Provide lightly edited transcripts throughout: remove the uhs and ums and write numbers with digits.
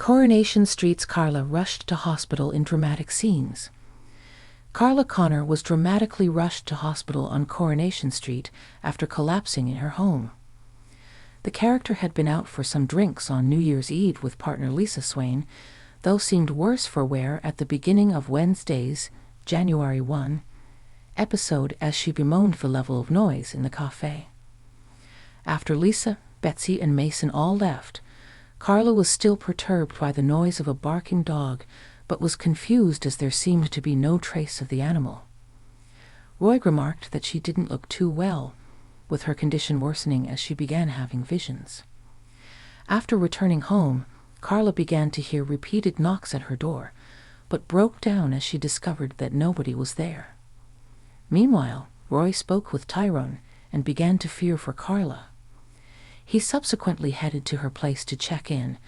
Coronation Street's Carla rushed to hospital in dramatic scenes. Carla Connor was dramatically rushed to hospital on Coronation Street after collapsing in her home. The character had been out for some drinks on New Year's Eve with partner Lisa Swain, though seemed worse for wear at the beginning of Wednesday's, January 1, episode as she bemoaned the level of noise in the cafe. After Lisa, Betsy, and Mason all left, Carla was still perturbed by the noise of a barking dog, but was confused as there seemed to be no trace of the animal. Roy remarked that she didn't look too well, with her condition worsening as she began having visions. After returning home, Carla began to hear repeated knocks at her door, but broke down as she discovered that nobody was there. Meanwhile, Roy spoke with Tyrone and began to fear for Carla. He subsequently headed to her place to check in,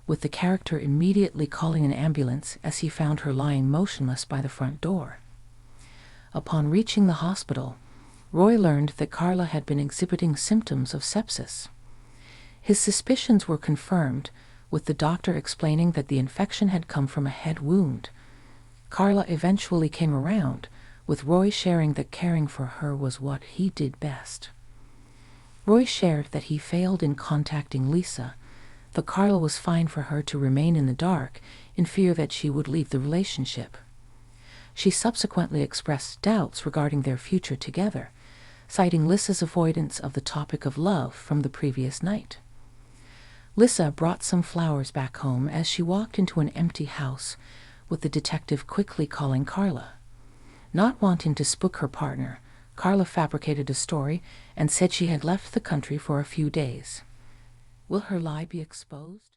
with the character immediately calling an ambulance as he found her lying motionless by the front door. Upon reaching the hospital, Roy learned that Carla had been exhibiting symptoms of sepsis. His suspicions were confirmed, with the doctor explaining that the infection had come from a head wound. Carla eventually came around, with Roy sharing that caring for her was what he did best. Roy shared that he failed in contacting Lisa, but Carla was fine for her to remain in the dark in fear that she would leave the relationship. She subsequently expressed doubts regarding their future together, citing Lisa's avoidance of the topic of love from the previous night. Lisa brought some flowers back home as she walked into an empty house, with the detective quickly calling Carla. Not wanting to spook her partner, Carla fabricated a story and said she had left the country for a few days. Will her lie be exposed?